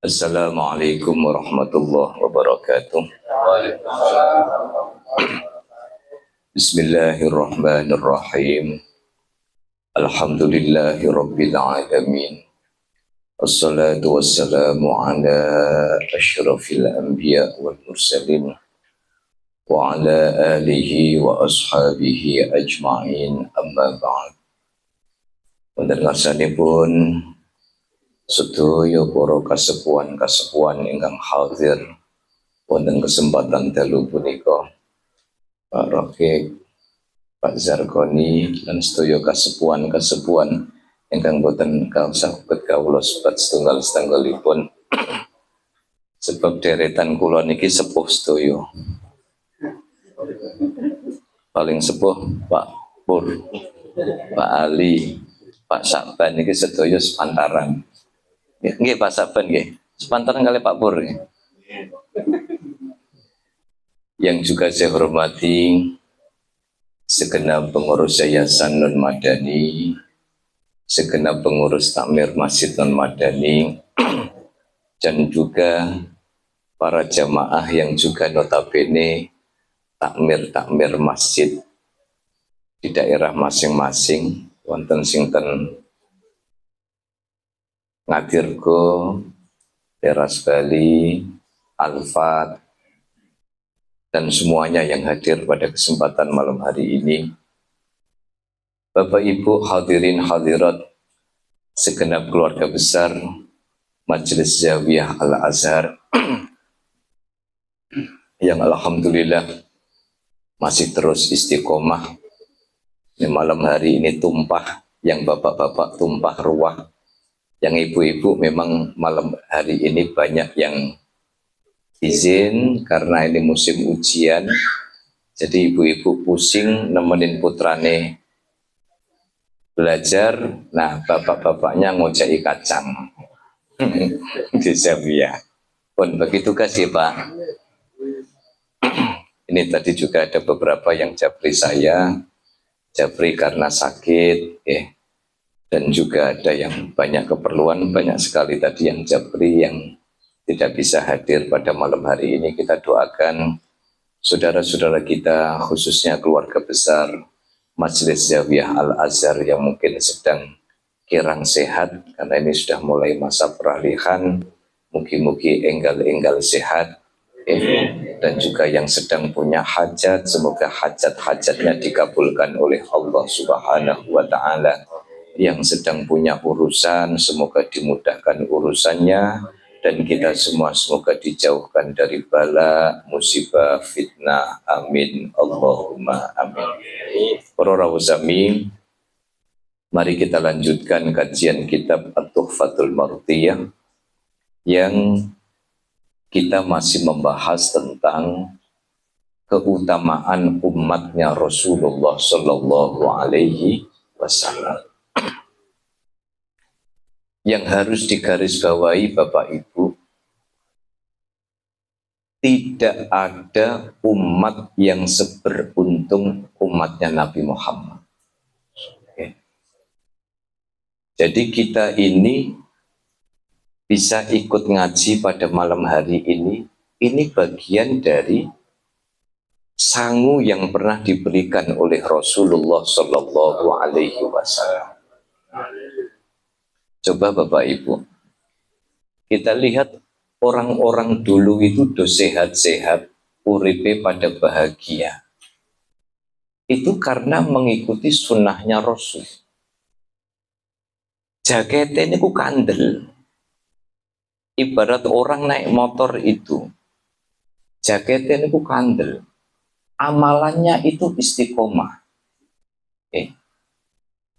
Assalamualaikum warahmatullahi wabarakatuh. Bismillahirrahmanirrahim. Alhamdulillahi rabbil alamin. Assalatu wassalamu ala asyrafil anbiya wal mursalin wa ala alihi wa ashabihi ajma'in, amma ba'd. Wonten ngarsanipun sedaya para kasepuhan ingkang hadir wonten kesempatan dalu punika, Pak Rokik, Pak Zarkoni, lan sedaya kasepuhan ingkang boten saged kawula sebat setunggal-setunggalipun. Sebab deretan kula niki sepuh sedaya. Paling sepuh Pak Pur, Pak Ali, Pak Saban niki sedaya sepantaran. Nggih Pak Saban nggih, sepantaran kali Pak Pur. Yang juga saya hormati segenap pengurus Yayasan Non Madani, segenap pengurus takmir Masjid Non Madani, dan juga para jamaah yang juga notabene takmir masjid di daerah masing-masing, wonten sinten Ngadirgo, Teras Bali, Alfat, dan semuanya yang hadir pada kesempatan malam hari ini. Bapak Ibu hadirin hadirat, segenap keluarga besar Majelis Zawiyah Al-Azhar yang alhamdulillah masih terus istiqomah. Ini malam hari ini tumpah, yang bapak-bapak tumpah ruah, yang ibu-ibu memang malam hari ini banyak yang izin karena ini musim ujian. Jadi ibu-ibu pusing nemenin putrane belajar, nah bapak-bapaknya ngojeki kacang di Zawiyah. Pun begitu kasih Pak. Ini tadi juga ada beberapa yang japri saya, japri karena sakit, dan juga ada yang banyak keperluan, banyak sekali tadi yang japri yang tidak bisa hadir pada malam hari ini. Kita doakan saudara-saudara kita, khususnya keluarga besar Majelis Zawiyah Al-Azhar yang mungkin sedang kirang sehat, karena ini sudah mulai masa peralihan. Mugi-mugi enggal-enggal sehat, dan juga yang sedang punya hajat, semoga hajat-hajatnya dikabulkan oleh Allah Subhanahu wa Ta'ala. Yang sedang punya urusan, semoga dimudahkan urusannya, dan kita semua semoga dijauhkan dari bala, musibah, fitnah. Amin. Allahumma amin. Para rawuh-sami, mari kita lanjutkan kajian kitab At-Tuhfatul Marthiyah, yang kita masih membahas tentang keutamaan umatnya Rasulullah Sallallahu Alaihi Wasallam. Yang harus digarisbawahi Bapak Ibu, tidak ada umat yang seberuntung umatnya Nabi Muhammad. Jadi kita ini bisa ikut ngaji pada malam hari ini bagian dari sangu yang pernah diberikan oleh Rasulullah Sallallahu Alaihi Wasallam. Coba Bapak Ibu, kita lihat orang-orang dulu itu do sehat-sehat, uripe pada bahagia. Itu karena mengikuti sunnahnya Rasul. Jaketnya ini ku kandel. Ibarat orang naik motor itu, jaketnya ini ku kandel. Amalannya itu istiqomah.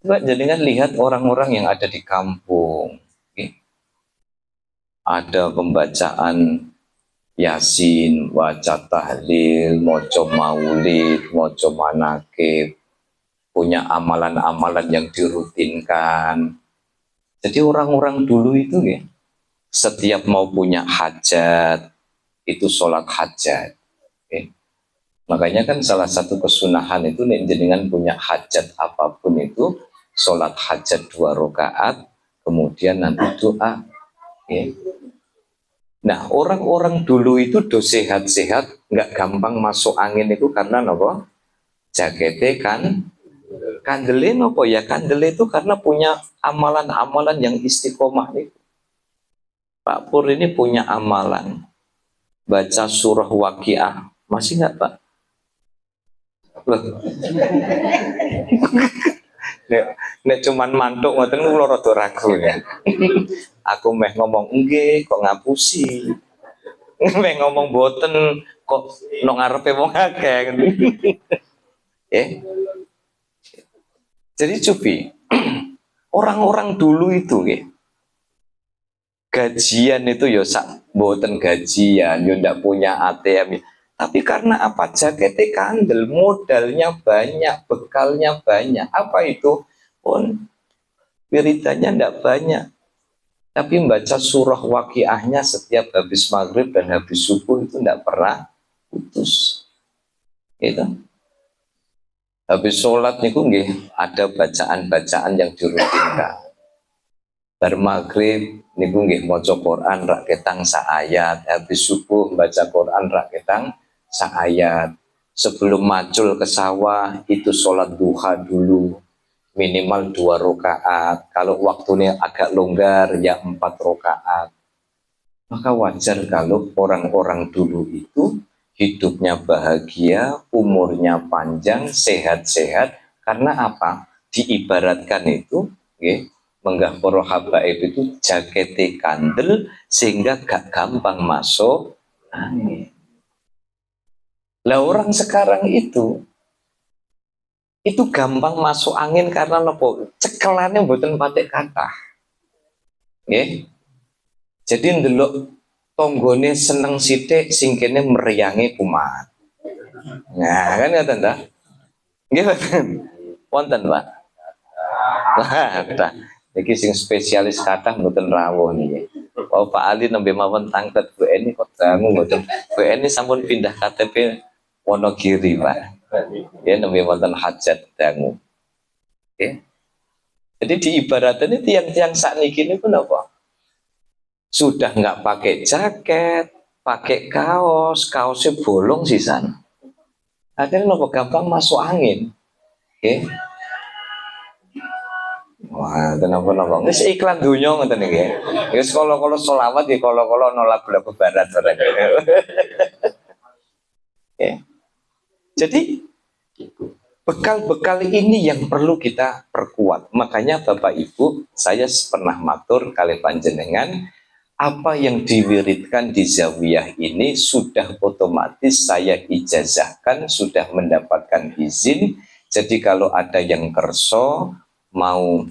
Coba jadikan lihat orang-orang yang ada di kampung. Ada pembacaan Yasin, waca tahlil, moco maulid, moco manakib, punya amalan-amalan yang dirutinkan. Jadi orang-orang dulu itu setiap mau punya hajat, itu sholat hajat. Makanya kan salah satu kesunahan itu dengan punya hajat apapun itu, sholat hajat 2 rakaat, kemudian nanti doa. Nah, orang-orang dulu itu do sehat-sehat, nggak gampang masuk angin itu karena apa? Jakete kan kandele nopo ya, kandele itu karena punya amalan-amalan yang istiqomah nih. Pak Pur ini punya amalan baca surah Waqiah. Masih nggak Pak? Loh, nek cuman mantuk ngoten kula rada ragu ya. Aku meh ngomong nggih kok ngapusi. Meh ngomong boten kok nang ngarepe wong akeh. Eh, jadi cupi orang-orang dulu itu nggih gajian itu ya sak boten gajian, ya ndak punya ATM. Tapi karena apa? Jaketnya kandel, modalnya banyak, bekalnya banyak. Apa itu? Pun wiridannya ndak banyak. Tapi membaca surah Waqiahnya setiap habis maghrib dan habis subuh itu ndak pernah putus. Gitu. Habis sholat niku nggih ada bacaan-bacaan yang dirutinkan. Bar maghrib niku nggih maca Quran rak ketang sak ayat, habis subuh baca Quran rak ketang sak ayat. Sebelum macul ke sawah itu sholat duha dulu minimal 2 rakaat. Kalau waktunya agak longgar ya 4 rakaat. Maka wajar kalau orang-orang dulu itu hidupnya bahagia, umurnya panjang, sehat-sehat. Karena apa? Diibaratkan itu, okay, menggah poro habaib itu jakete kandel sehingga gak gampang masuk angin. Lah orang sekarang itu gampang masuk angin karena nopo cekelannya buatan patek kata. Okay? Jadi ndelok tonggone seneng sithik singkene meriange kumat. Nah, kan ngoten ta? Nggih wonten. Wonten, Pak. Lah, iki sing spesialis kathah mboten rawuh niki. Oh, Pak Ali nembe mawon tangket Bu Eni kok dangu mboten. Bu Eni sampun pindah KTP Wonogiri, Pak. Ya nembe wonten hajat dangu. Oke. Jadi diibaratkan tiang-tiang sakniki niku napa? Sudah nggak pakai jaket, pakai kaos, kaosnya bolong sisan. Akhirnya nopo gampang masuk angin. Oke. Wah, kenapa nopo? Ini iklan dunia ngoten iki. Wis kalau selawat ya kalau nolak lagu barat barang. Oke. Jadi bekal-bekal ini yang perlu kita perkuat. Makanya Bapak Ibu, saya pernah matur kali panjenengan apa yang diwiridkan di zawiyah ini sudah otomatis saya ijazahkan, sudah mendapatkan izin. Jadi kalau ada yang kerso mau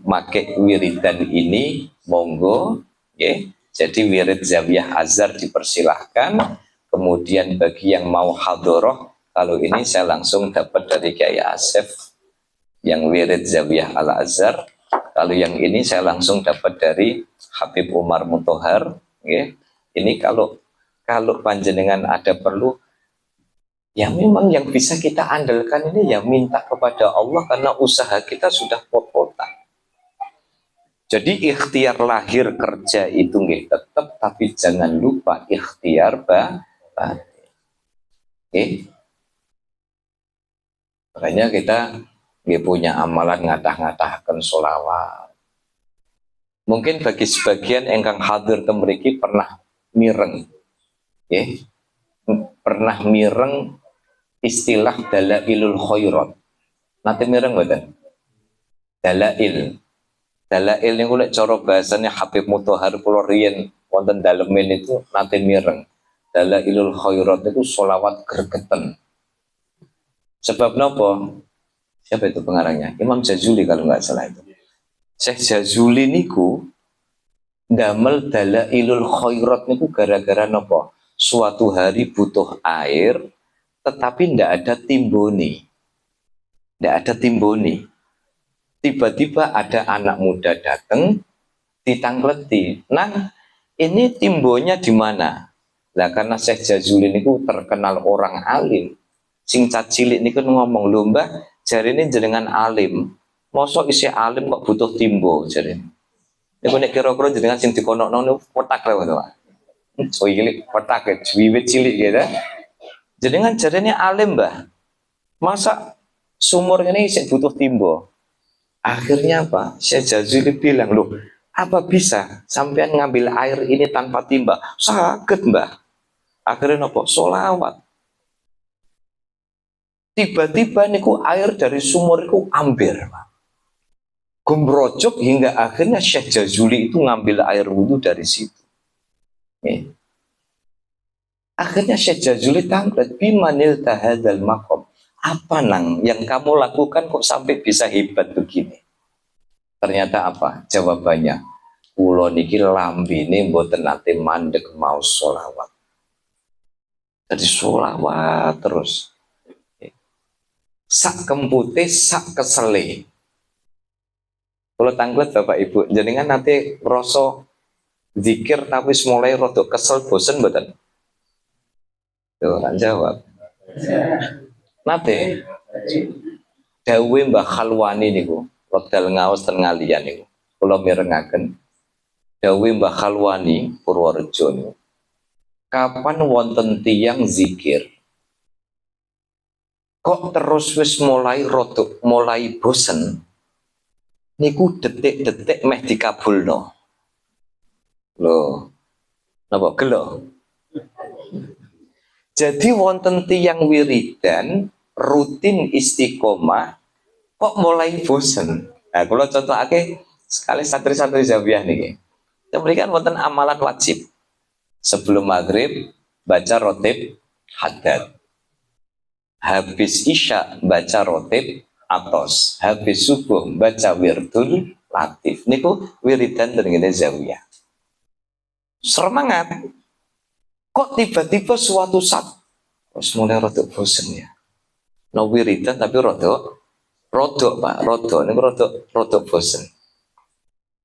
make wiridan ini monggo, okay. Jadi wirid zawiyah Azhar dipersilahkan. Kemudian bagi yang mau hadoroh, kalau ini saya langsung dapat dari Kiai Asef yang wirid zawiyah Al Azhar. Kalau yang ini saya langsung dapat dari Habib Umar Mutohar. Okay. Ini kalau panjenengan ada perlu, ya memang yang bisa kita andalkan ini ya minta kepada Allah karena usaha kita sudah pot-potan. Jadi ikhtiar lahir kerja itu nggih tetap, tapi jangan lupa ikhtiar batin. Okay. Makanya kita punya amalan ngatah-ngatahkan sholawat. Mungkin bagi sebagian engkang hadir temriki pernah mireng, pernah mireng istilah dalailul khairat. Nanti mireng mboten? Dalail ini kulit cara bahasanya Habib Mutohar kula riyen wonten dalemen itu nanti mireng. Dalailul khairat itu sholawat gregeten. Sebab nopo? Siapa itu pengarangnya? Imam Jazuli kalau nggak salah itu. Syekh Jazuli niku damel dalailul khairat niku gara-gara nopo? Suatu hari butuh air tetapi ndak ada timboni. Ndak ada timboni. Tiba-tiba ada anak muda datang ditangkleti. Nah, ini timbonya di mana? Lah karena Syekh Jazuli niku terkenal orang alim. Sing cilik niku ngomong, "Lho Mbah, jarine jenengan alim. Mosok isi alim kok butuh timbo jarine." Niku nek kira-kira jenengan sing dikonokno niku kotak lho to. Oh iki kotak wiwit cilik gitu. Jenengan jarene alim, Mbah. Masa sumur ini saya butuh timbo? Akhirnya apa? Syekh Jazuli bilang, loh, apa bisa sampean ngambil air ini tanpa timba? Sakit, Mbah. Akhirnya apa? Solawat. Tiba-tiba niku air dari sumur itu amber, Pak. Gombrojok hingga akhirnya Syekh Jazuli itu ngambil air wudhu dari situ. Akhirnya Syekh Jazuli tangkret, bimanil tahadzal maqam. Apa nang yang kamu lakukan kok sampai bisa hebat begini? Ternyata apa? Jawabannya, kula niki lambene mboten nate mandek mau sholawat. Jadi sholawat terus. Sak kempute, sak kesele. Kalau tanglet Bapak Ibu, jenengan nanti rasa zikir tapi mulai rada kesel bosen mboten? Tuh, kan jawab. Nate dawuhe Mbah Khalwani niku, wekdal ngaos ten ngalian niku. Kula mirengaken dawuhe Mbah Khalwani Purworejo niku. Kapan wonten tiyang zikir kok terus wis mulai rodok mulai bosen niku detik-detik meh dikabulno. Loh, napa gelo? Jadi wonten tiyang wiridan rutin istiqomah kok mulai bosen. Nah, kalau contohake sekali santri-santri Zawiyah niki. Memberikan wonten amalan wajib. Sebelum maghrib baca rotib haddad. Habis isya baca rotib atos. Habis subuh baca wirdul latif. Niku wiridan tengene Zawiyah. Semangat. Kok tiba-tiba suatu saat terus mulai rodok bosen ya. No wiridan tapi rodok Pak, ini rodok bosen.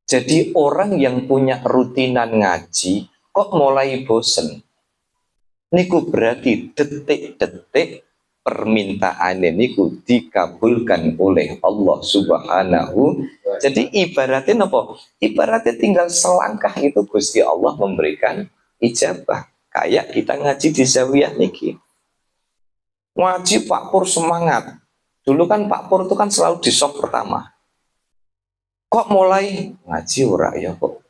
Jadi orang yang punya rutinan ngaji kok mulai bosen. Niku berarti detik-detik permintaan niku dikabulkan oleh Allah Subhanahu. Jadi ibaratnya apa? Ibaratnya tinggal selangkah itu Gusti Allah memberikan ijabah. Kayak kita ngaji di Zawiyah niki. Ngaji Pak Pur semangat. Dulu kan Pak Pur itu kan selalu di sop pertama. Kok mulai ngaji ora ya kok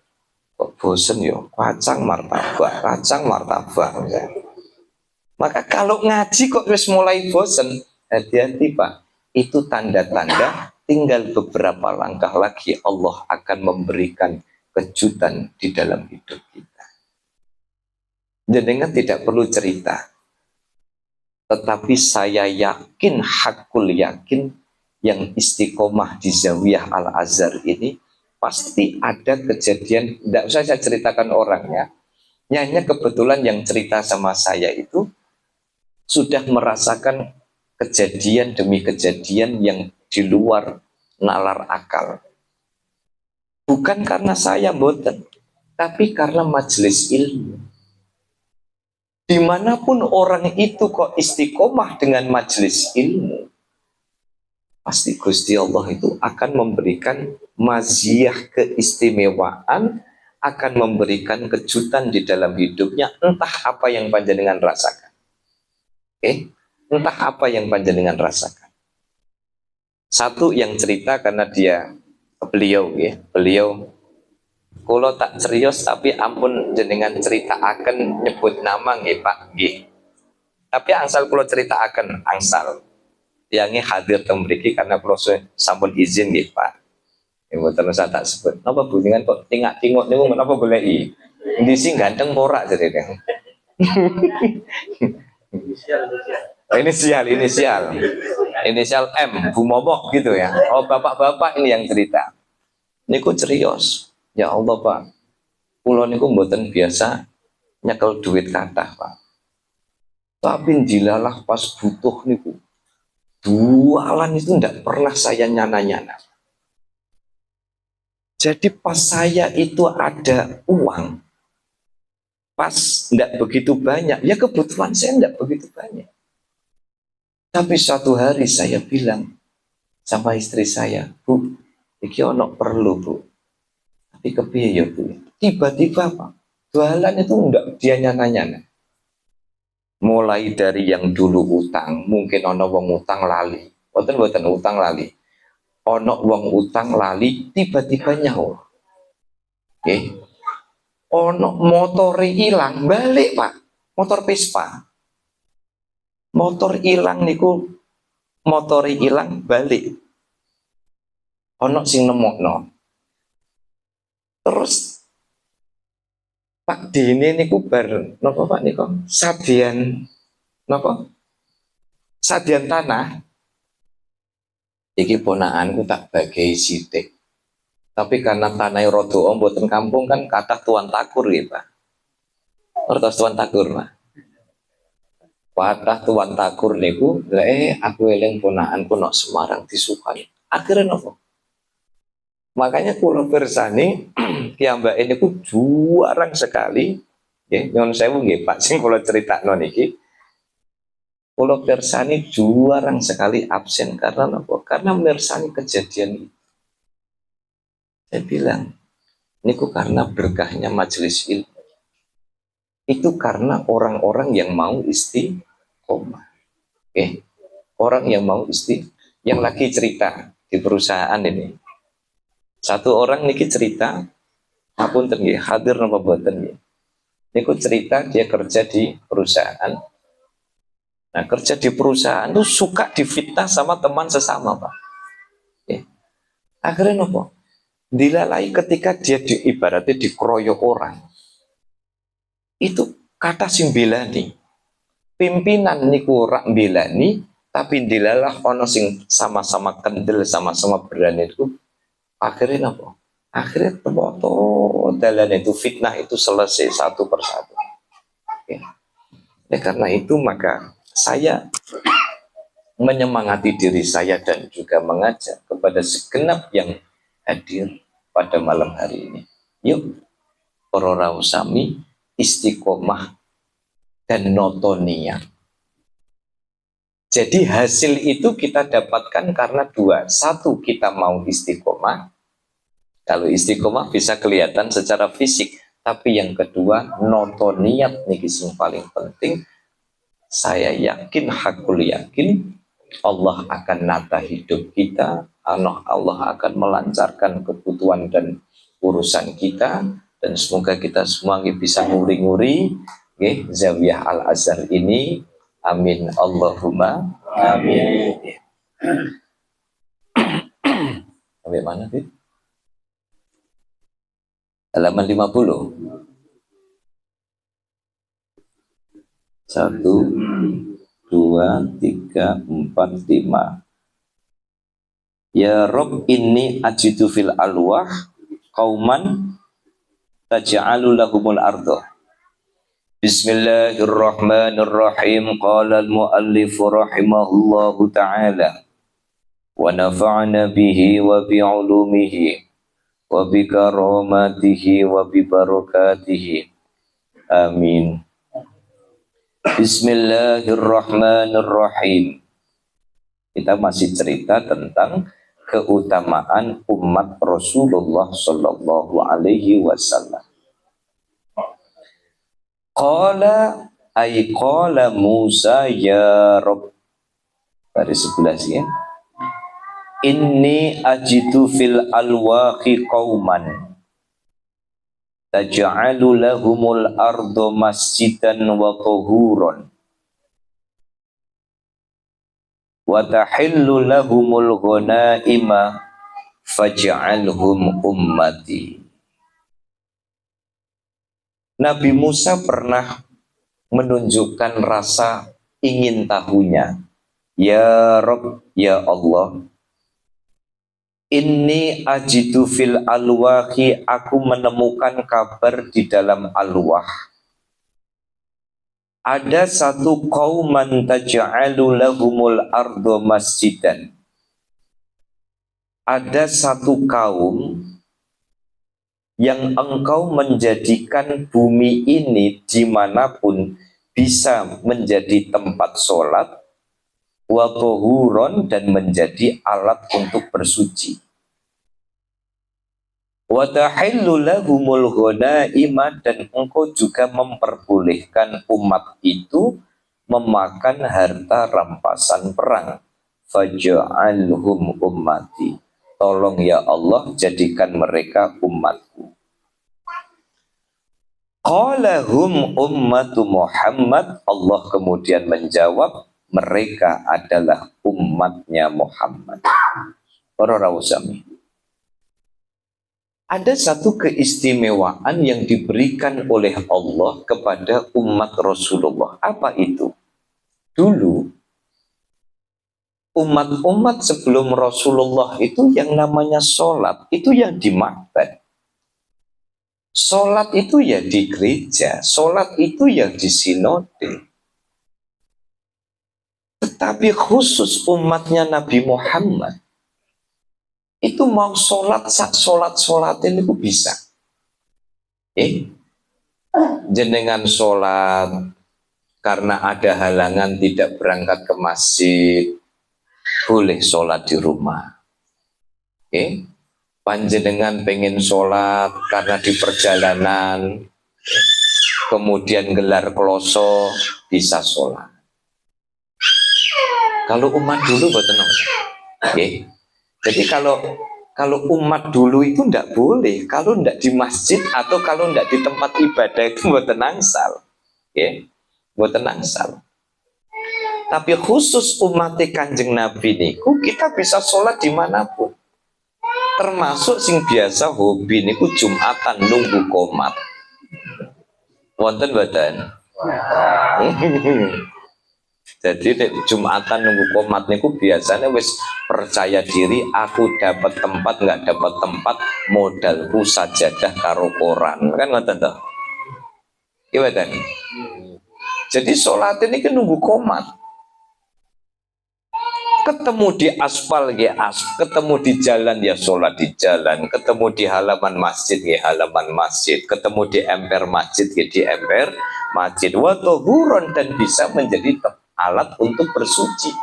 bosen ya, kacang martabak. Maka kalau ngaji kok wis mulai bosen, hati-hati Pak. Itu tanda-tanda tinggal beberapa langkah lagi Allah akan memberikan kejutan di dalam hidup kita. Jenengan tidak perlu cerita. Tetapi saya yakin, hakul yakin, yang istiqomah di Zawiyah Al-Azhar ini pasti ada kejadian. Tidak usah saya ceritakan orangnya. Hanya kebetulan yang cerita sama saya itu sudah merasakan kejadian demi kejadian yang di luar nalar akal. Bukan karena saya boten, tapi karena majelis ilmu. Dimanapun orang itu kok istiqomah dengan majelis ilmu, pasti Gusti Allah itu akan memberikan maziyah keistimewaan, akan memberikan kejutan di dalam hidupnya, entah apa yang panjenengan rasakan. Entah apa yang panjenengan rasakan. Satu yang cerita karena beliau kalau tak serius tapi ampun jenengan cerita akan nyebut nama nggih Pak nggih. Tapi angsal kalau cerita akan angsal. Yang hadir teng mriki karena proses sampun izin nggih Pak. Ibu terus tak sebut. Napa bunyikan kok tingak-tingok niku menapa goleki? Endi sing ganteng ora jarene. Inisial M, Bu Momok gitu ya. Oh bapak-bapak ini yang cerita. Niku serius. Ya Allah Pak, kula niku mboten biasa nyekel duit kathah Pak. Tapi dilalah pas butuh niku. Jualan itu ndak pernah saya nyana-nyana. Jadi pas saya itu ada uang, pas ndak begitu banyak, ya kebutuhan saya ndak begitu banyak. Tapi suatu hari saya bilang sama istri saya, Bu, iki ono perlu Bu. Tapi kepiye ya Bu? Tiba-tiba Pak, jualan itu enggak dia nyana-nyana. Mulai dari yang dulu utang, mungkin ono wong utang lali, boten utang lali, ono wong utang lali tiba-tiba nyawa. Oke, ono motor hilang balik Pak, motor Vespa, motor hilang niku, motor hilang balik, ono sing nemokno. Terus Pak Dini niku bar napa Pak niku sadian napa sadian tanah iki ponakanku tak bagi sithik. Tapi karena tanah rodo mboten kampung kan kata tuan takur ya Pak. Ngertos tuan takur Pak. Kata tuan takur niku aku eling ponakanku nok Semarang disukani. Akhirnya napa? Makanya kula pirsani piyambake niku juarang sekali nggih nyuwun sewu nggih Pak sing kula critakno niki. Kula pirsani juarang sekali absen karena apa? Karena mirsani kejadian itu. Saya bilang, niku karena berkahnya majelis ilmu. Itu karena orang-orang yang mau istiqomah. Oke. Orang yang mau yang lagi cerita di perusahaan ini. Satu orang niki cerita, ngapunten nggih, hadir napa boten nggih. Niku cerita dia kerja di perusahaan. Nah, kerja di perusahaan itu suka difitnah sama teman sesama, Pak. Oke. Akhirnya nopo? Dilalai ketika dia ibaratnya dikeroyok orang. Itu kata sing belani. Pimpinan niku rak belani, tapi dilalah ono sing sama-sama kendel, sama-sama berani itu. Akhirnya apa? Akhirnya temoto dalan itu fitnah itu selesai satu persatu. Oke. Karena itu maka saya menyemangati diri saya dan juga mengajak kepada segenap yang hadir pada malam hari ini. Yuk, para sami istiqomah dan notonia. Jadi hasil itu kita dapatkan karena dua. Satu, kita mau istiqomah. Kalau istiqomah bisa kelihatan secara fisik. Tapi yang kedua, notoniat nih yang paling penting. Saya yakin, hakul yakin, Allah akan nata hidup kita. Allah akan melancarkan kebutuhan dan urusan kita. Dan semoga kita semua bisa nguri-nguri Zawiyah Al-Azhar ini. Amin Allahumma amin. Sampai mana sih? Halaman 50. 1, 2, 3, 4, 5. Ya Rob inni ajidu fil alwah qauman taj'alu lahumul ardo. Bismillahirrahmanirrahim. Qala al-muallif rahimahullahu ta'ala wa nafa'na bihi wa bi'ulumihi wa bi karamatihi wa bi barakatihi. Amin. Bismillahirrahmanirrahim. Kita masih cerita tentang keutamaan umat Rasulullah sallallahu alaihi wasallam. Qala ay qala Musa ya Rabb. Baris 11 ya. Inni ajidu fil alwaqi qauman taj'alu lahumul ardo masjidan wa tuhuron wa tahillu lahumul ghanaima faj'alhum ummati. Nabi Musa pernah menunjukkan rasa ingin tahunya. Ya Rabb, ya Allah, inni ajidu fil alwahi, aku menemukan kabar di dalam alwah. Ada satu qauman taj'alu lahumul ardo masjidan. Ada satu kaum yang engkau menjadikan bumi ini dimanapun bisa menjadi tempat sholat, wa tuhuron, dan menjadi alat untuk bersuci. Wa tahillu lahumul ghanaima, dan engkau juga memperbolehkan umat itu memakan harta rampasan perang. Faj'alhum ummati, tolong ya Allah jadikan mereka umatku. Qala hum ummatu Muhammad, Allah kemudian menjawab, mereka adalah umatnya Muhammad. Para rawusami, ada satu keistimewaan yang diberikan oleh Allah kepada umat Rasulullah. Apa itu? Dulu umat-umat sebelum Rasulullah itu yang namanya sholat itu yang di ma'bad. Sholat itu ya di gereja, sholat itu ya di sinode. Tetapi khusus umatnya Nabi Muhammad, itu mau sholat, sholat-sholatin itu bisa. Jenengan sholat, karena ada halangan tidak berangkat ke masjid, boleh sholat di rumah. Panjenengan pengen sholat karena di perjalanan, kemudian gelar kloso, bisa sholat. Kalau umat dulu boten. Jadi kalau umat dulu itu tidak boleh, kalau tidak di masjid atau kalau tidak di tempat ibadah itu boten angsal. Boten angsal. Tapi khusus umat Kanjeng Nabi niku kita bisa sholat dimanapun. Termasuk sing biasa hobi niku Jumatan nunggu komat. Wonten boten? Jadi Jumatan nunggu komat niku biasanya wis percaya diri, aku dapat tempat nggak dapat tempat, modalku sajadah karo koran. Kan ngoten to? Iya boten? Jadi sholat ini kan nunggu komat. Ketemu di aspal ya ketemu di jalan ya sholat di jalan, ketemu di halaman masjid ya halaman masjid, ketemu di emper masjid ya di emper masjid. Wa tuhuron, dan bisa menjadi alat untuk bersuci.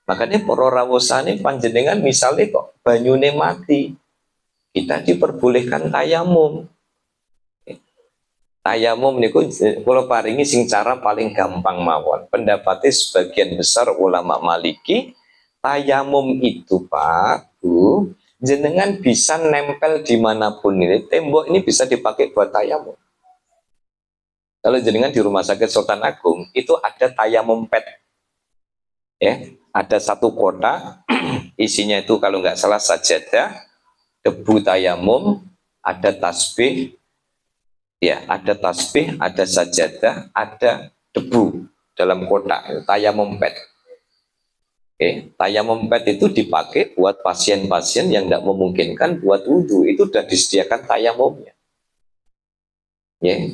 Makanya para rawuhane panjenengan misalnya kok banyune mati, kita diperbolehkan tayamum. Tayamum niku kula paringi sing cara paling gampang mawon. Pendapatnya sebagian besar ulama Maliki, tayamum itu Pak, Bu, jenengan bisa nempel dimanapun ini. Tembok ini bisa dipakai buat tayamum. Kalau jenengan di Rumah Sakit Sultan Agung itu ada tayamum pad. Ada satu kotak, isinya itu kalau nggak salah sajadah, debu tayamum, ada tasbih. Ada tasbih, ada sajadah, ada debu dalam kotak, tayamum pad. Tayamum pad itu dipakai buat pasien-pasien yang tidak memungkinkan buat wudhu, itu sudah disediakan tayamumnya.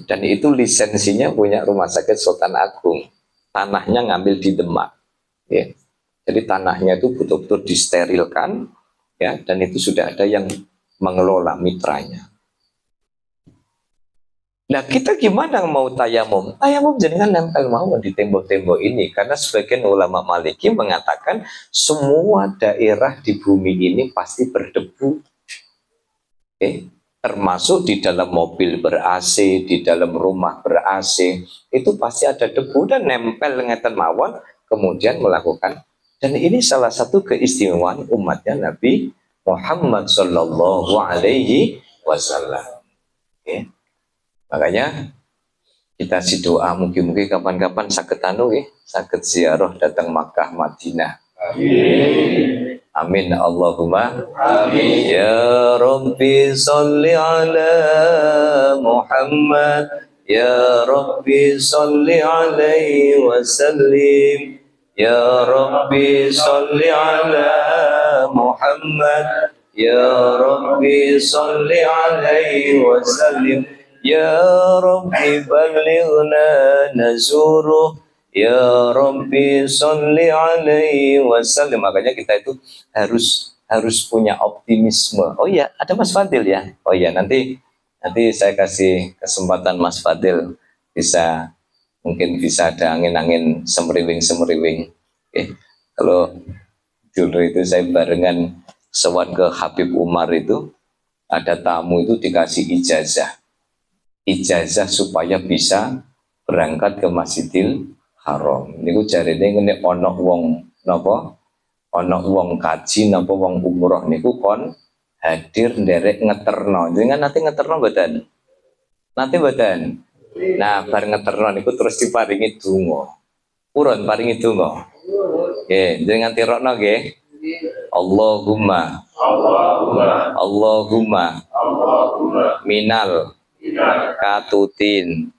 Dan itu lisensinya punya Rumah Sakit Sultan Agung. Tanahnya ngambil di Demak. Jadi tanahnya itu betul-betul disterilkan, dan itu sudah ada yang mengelola mitranya. Nah kita gimana mau tayamum? Tayamum jenengan nempel mau di tembok-tembok ini, karena sebagian ulama Maliki mengatakan semua daerah di bumi ini pasti berdebu. Termasuk di dalam mobil ber-AC, di dalam rumah ber-AC, itu pasti ada debu dan nempel ngeten mawon, kemudian melakukan. Dan ini salah satu keistimewaan umatnya Nabi Muhammad Sallallahu Alaihi Wasallam. Makanya kita si doa mungkin kapan-kapan sakit sakit ziarah datang Makkah Madinah. Amin Allahumma amin. Ya Rabbi salli ala Muhammad, ya Rabbi salli alaihi wasallim, ya Rabbi salli ala Muhammad, ya Rabbi salli alaihi wasallim. Ya Rabbi balighna nazuruh, ya Rabbi salli alaihi wasallam. Makanya kita itu harus punya optimisme. Oh iya, ada Mas Fadil ya. Oh iya, nanti saya kasih kesempatan Mas Fadil mungkin bisa ada angin-angin semeriwing. Kalau dulu itu saya barengan sowan ke Habib Umar itu, Ada tamu itu dikasih ijazah supaya bisa berangkat ke Masjidil Haram. Niku jarine ngene ana wong napa? Ana wong kaji napa wong umroh niku kon hadir nderek ngeterno. Jenengan nanti ngeterno mboten? Nanti mboten. Nah, bar ngeterno niku terus diparingi donga. Purun paringi donga. Nggih, jenengan tirokno nggih. Allahumma Allahumma minal katutin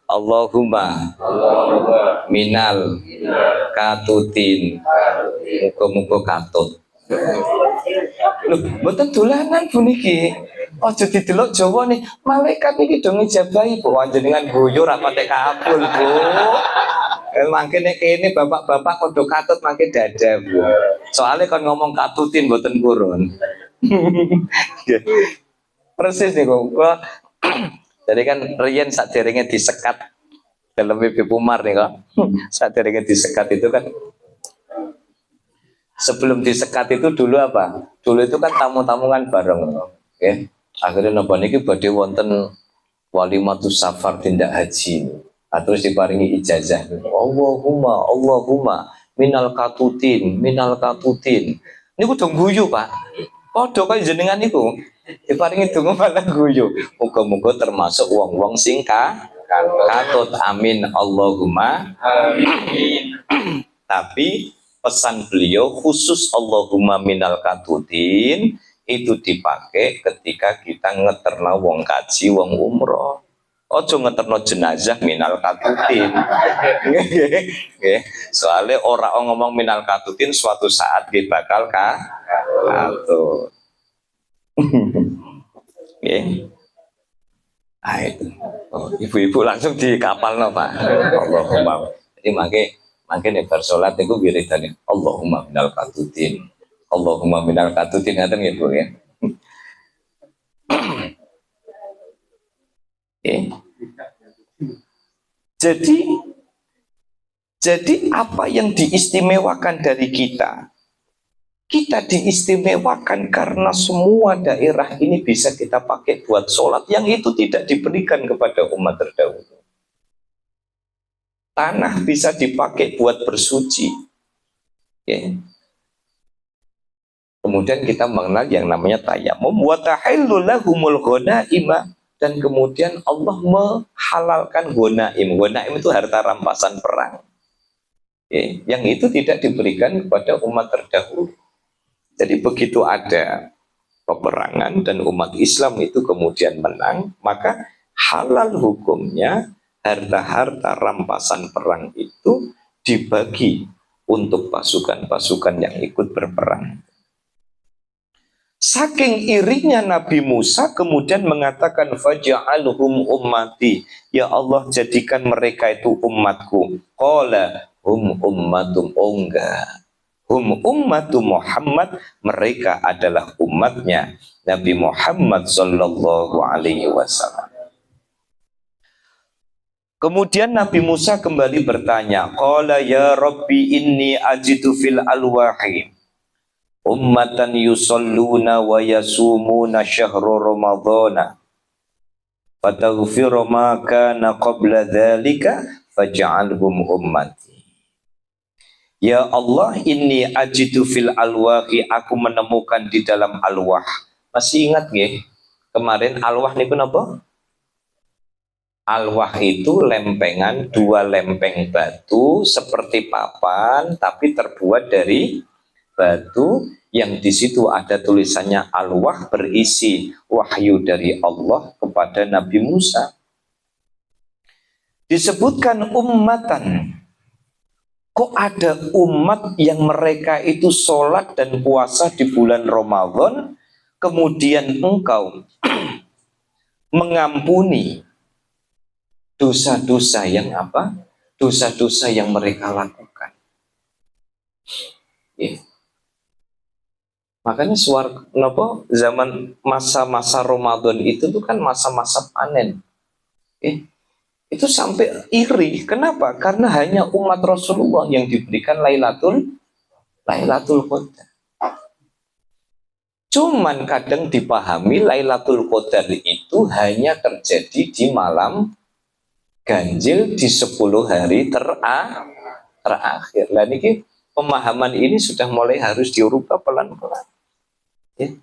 Allahumma minal katutin muga-muga katut. Loh, mboten dolanan puniki. Aja didelok Jawa nih, malaikat iki do ngijabahi Bu, jenengan guyu ra pate kabul, Bu. Mangke nek kene bapak-bapak kudu katut mangke dada, Bu. Soalnya kan ngomong katutin mboten purun. Persis nih kok. Jadi kan riyen saderenge disekat dalam WP Pumar nih kok. Saderenge disekat itu kan sebelum disekat itu dulu apa? Dulu itu kan tamu-tamu kan bareng. Oke. Akhirnya napa niki badhe wonten walimatus safar tindak haji. Terus diparingi ijazah. Allahumma minal katutin. Niku dong guyu, Pak. Padha kaya jenengan niku. Diparingi donga malah guyu. Muga-muga termasuk wong-wong sing katut. Amin. Allahumma amin. Tapi pesan beliau khusus Allahumma minal katutin itu dipakai ketika kita ngeterna wong kaji, wong umroh. Ojo ngeterno jenazah minal katutin. Soalnya orang ngomong minal katutin suatu saat dia bakal katut. Nah itu. Ibu-ibu langsung di kapal no, Pak. Allahumma. Jadi mangke nek bar salat niku wiridane Allahumma minal katutin. Allahumma minal katutin ngaten nggih Bu ya. Jadi apa yang diistimewakan dari kita? Kita diistimewakan karena semua daerah ini bisa kita pakai buat sholat yang itu tidak diberikan kepada umat terdahulu. Tanah bisa dipakai buat bersuci. Kemudian kita mengenal yang namanya tayamum wa tahillu lahumul ghanaima. Dan kemudian Allah menghalalkan gonaim. Gonaim itu harta rampasan perang. Yang itu tidak diberikan kepada umat terdahulu. Jadi begitu ada peperangan dan umat Islam itu kemudian menang, maka halal hukumnya harta-harta rampasan perang itu dibagi untuk pasukan-pasukan yang ikut berperang. Saking irinya Nabi Musa kemudian mengatakan faj'alhum ummati, ya Allah jadikan mereka itu umatku. Qala hum ummatum hum ummatu Muhammad, mereka adalah umatnya Nabi Muhammad sallallahu alaihi wasallam. Kemudian Nabi Musa kembali bertanya, qala ya rabbi inni ajidu fil alwahi ummatan yusalluna wa yasumuna syahra ramadhana fataghfiru ma kana qabla dhalika faj'alhum ummati. Ya Allah, inni ajidu fil alwahi, aku menemukan di dalam alwah. Masih ingat nggih? Kemarin alwah niku napa? Alwah itu lempengan, dua lempeng batu seperti papan tapi terbuat dari batu yang di situ ada tulisannya alwah berisi wahyu dari Allah kepada Nabi Musa. Disebutkan ummatan. Kok ada umat yang mereka itu sholat dan puasa di bulan Ramadan, kemudian engkau mengampuni dosa-dosa yang apa? Dosa-dosa yang mereka lakukan. Makanya zaman masa-masa Ramadan itu tuh kan masa-masa panen. Itu sampai iri. Kenapa? Karena hanya umat Rasulullah yang diberikan Lailatul Qadar. Cuman kadang dipahami Lailatul Qadar itu hanya terjadi di malam ganjil di 10 hari terakhir. Lah niki pemahaman ini sudah mulai harus dirubah pelan-pelan. Ya.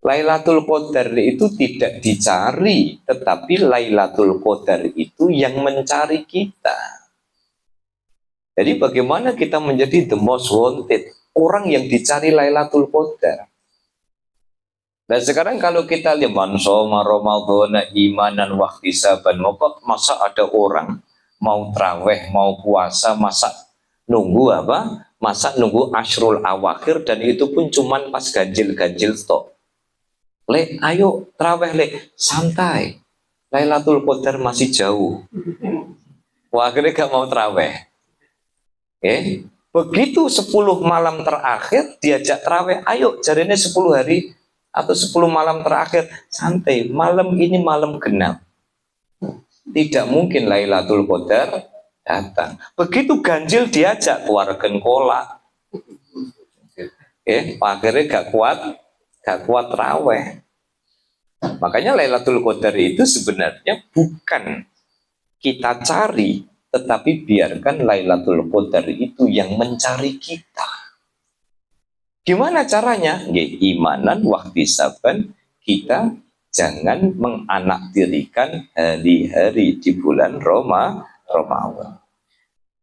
Lailatul Qadar itu tidak dicari, tetapi Lailatul Qadar itu yang mencari kita. Jadi bagaimana kita menjadi the most wanted, orang yang dicari Lailatul Qadar. Dan sekarang kalau kita lihat man shoma ramadhana imanan wa ihtisaban, masa ada orang mau traweh, mau puasa, masa nunggu apa? Masa nunggu asyrul awakhir, dan itu pun cuman pas ganjil-ganjil tok. Le, ayo traweh le, santai. Lailatul Qadar masih jauh. Wah, akhirnya gak mau traweh. Begitu 10 malam terakhir diajak traweh, ayo jadinya 10 hari atau 10 malam terakhir, santai, malam ini malam genap, tidak mungkin Lailatul Qadar datang. Begitu ganjil diajak keluarkan kolak, akhirnya gak kuat raweh. Makanya Lailatul Qadar itu sebenarnya bukan kita cari, tetapi biarkan Lailatul Qadar itu yang mencari kita. Gimana caranya? Imanan wahtisaban, kita jangan menganaktirikan hari-hari di bulan Ramadan.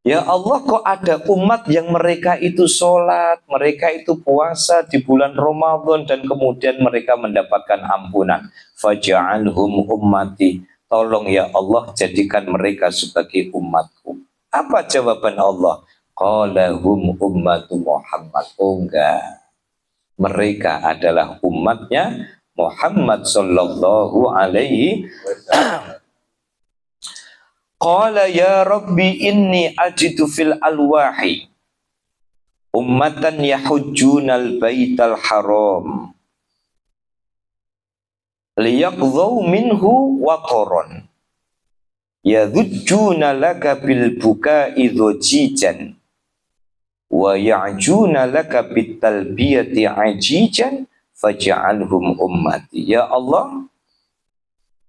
Ya Allah, kok ada umat yang mereka itu sholat, mereka itu puasa di bulan Ramadan, dan kemudian mereka mendapatkan ampunan. Faja'alhum ummati. Tolong ya Allah, jadikan mereka sebagai umatku. Apa jawaban Allah? Qala hum ummatu Muhammad. Oh enggak, mereka adalah umatnya Muhammad sallallahu alaihi wasallam. Qala ya Rabbi inni ajidu fil alwahi ummatan yahujjunal baital haram liyaqdhaw minhu waqaran yadhujjuna laka bil bukai dhujijan wa ya'juna laka bitalbiyati ajijan faj'alhum ummati. Ya Allah,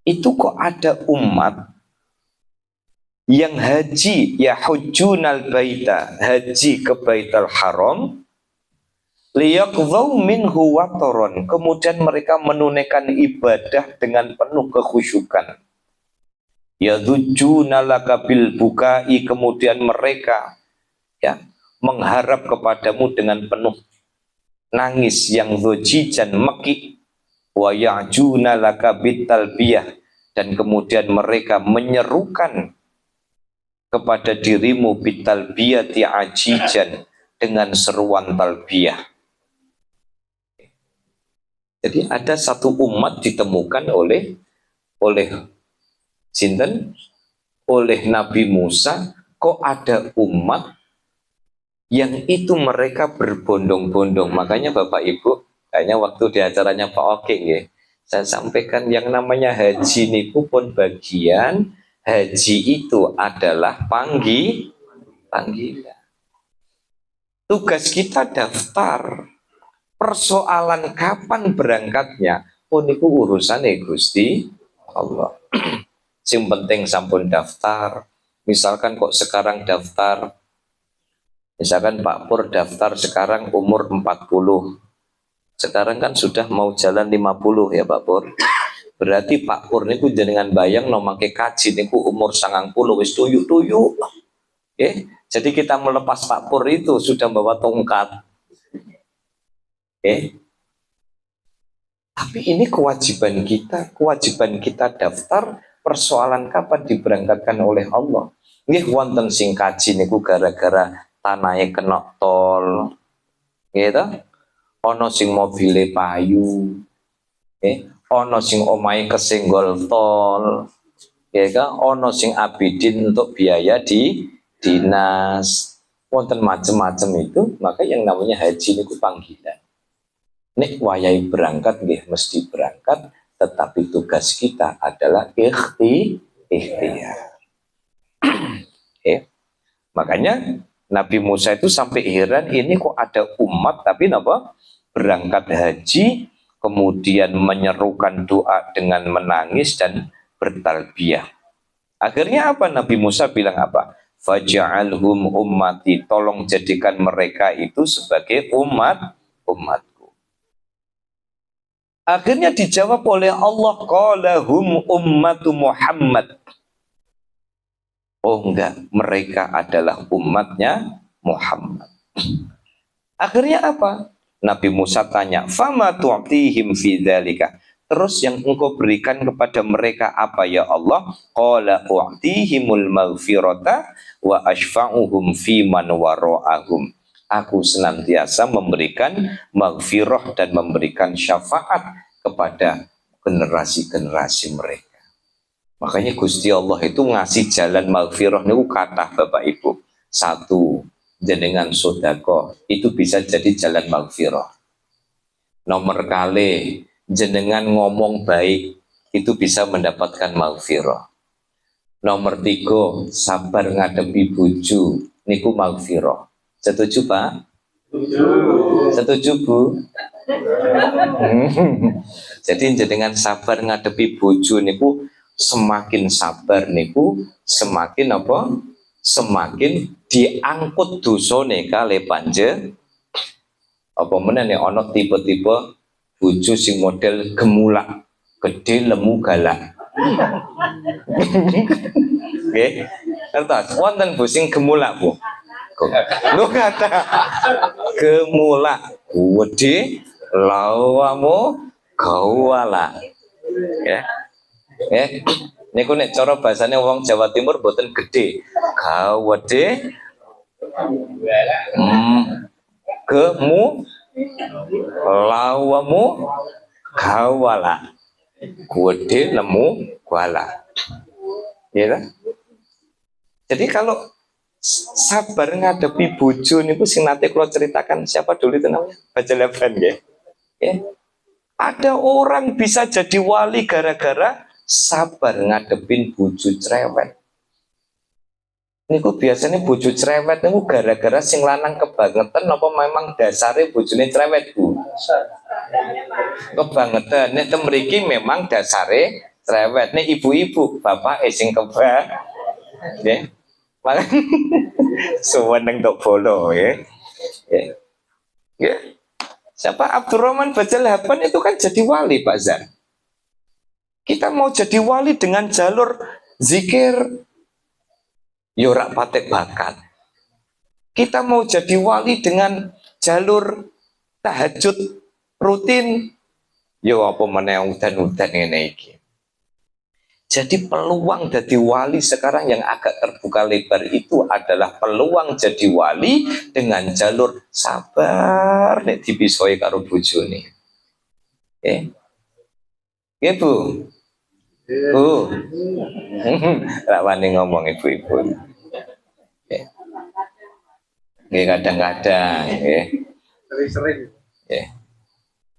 itu kok ada umat yang haji, ya hujjunal baita, haji ke Baitul Haram, liyaqdhaw minhu wataron, kemudian mereka menunaikan ibadah dengan penuh kekhusyukan. Yadhujjuna laka bil bukai, kemudian mereka mengharap kepadamu dengan penuh nangis yang dhujijan meki, wa ya'juna laka bitalbiyah, dan kemudian mereka menyerukan kepada dirimu bitalbiyati ajijan, dengan seruan talbiyah. Jadi ada satu umat ditemukan oleh sinten, oleh Nabi Musa, kok ada umat yang itu mereka berbondong-bondong. Makanya Bapak Ibu, kayaknya waktu di acaranya Pak Oke, saya sampaikan yang namanya haji niku pun bagian, haji itu adalah panggilan. Tugas kita daftar. Persoalan kapan berangkatnya, pun itu urusan Gusti Allah. Yang penting sampun daftar. Misalkan kok sekarang daftar, misalkan Pak Pur daftar sekarang umur 40. Sekarang kan sudah mau jalan 50 ya Pak Pur. Berarti Pak Pur niku jenengan bayang no make kaji niku umur 90 wis tuyuk-tuyuk. Jadi kita melepas Pak Pur itu sudah bawa tongkat. Tapi ini kewajiban kita daftar. Persoalan kapan diberangkatkan oleh Allah. Nggih wonten sing kaji niku gara-gara tanahe kena tol. Gitu. Ono sing mobile payu. Ono sing omahe kesenggol tol. Ya kan? Ono sing abidin untuk biaya di dinas. Wonten macam-macam itu, maka yang namanya haji niku panggilan. Nek wayai berangkat nggih mesti berangkat, tetapi tugas kita adalah ikhtiar. Makanya Nabi Musa itu sampai heran, ini kok ada umat tapi napa berangkat haji, kemudian menyerukan doa dengan menangis dan bertalbiyah. Akhirnya apa? Nabi Musa bilang apa? Faj'alhum ummati, tolong jadikan mereka itu sebagai umatku. Akhirnya dijawab oleh Allah, qala hum ummatu Muhammad. Oh enggak, mereka adalah umatnya Muhammad. Akhirnya apa? Nabi Musa tanya, fama tu'tihim fi dzalika. Terus yang engkau berikan kepada mereka apa ya Allah? Qala u'tihimul maghfirata wa ashfa'uhum fi man wara'ahum. Aku senantiasa memberikan maghfirah dan memberikan syafaat kepada generasi-generasi mereka. Makanya Gusti Allah itu ngasih jalan maghfirah niku kathah Bapak Ibu. Satu, jenengan sedekah itu bisa jadi jalan maghfirah. Nomor kali jenengan ngomong baik itu bisa mendapatkan maghfirah. Nomor tiga, sabar ngadepi bojo niku maghfirah. Setuju Pak? Setuju Bu? Jadi jenengan sabar ngadepi bojo niku, semakin sabar niku semakin apa? Semakin diangkut dosane kali panjenengan. Apa meneh nek ana tipe-tipe bojo sing model gemulak, gede lemu galak. Nggih. Kertas wonten Bu sing gemulak Bu. Lu kata gemulak gede lawamu gawala. Ya. Ya. Niku nek cara bahasane wong Jawa Timur boten gede. Gawede. Gemu lawamu gawala. Gede lemu gawala. Ya kan? Jadi kalau sabar ngadepi bojo niku sing nate kula ceritakan, siapa dulu itu namanya? Bajalaban ya. Ya. Ada orang bisa jadi wali gara-gara sabar ngadepin bojo cerewet. Niku biasanya bojo cerewet niku gara-gara sing lanang kebangetan apa memang dasare bojone cerewet Bu? Kebangetan. Nek mriki memang dasare cerewet. Nek ibu-ibu, bapak sing kebak. Nggih. Suweneng tok bolo ya. Ya. Siapa Abdurrahman Bajalaban itu kan jadi wali Pak Zan. Kita mau jadi wali dengan jalur zikir yorak patek bakat. Kita mau jadi wali dengan jalur tahajud rutin. Yo apa meneh udan-udan ngene iki. Jadi peluang jadi wali sekarang yang agak terbuka lebar itu adalah peluang jadi wali dengan jalur sabar nek dipisoi karo bojone. Nggih Bu. Bu. Ra wani ngomong ibu-ibu. Nggih kadang-kadang nggih. Sering-sering. Nggih.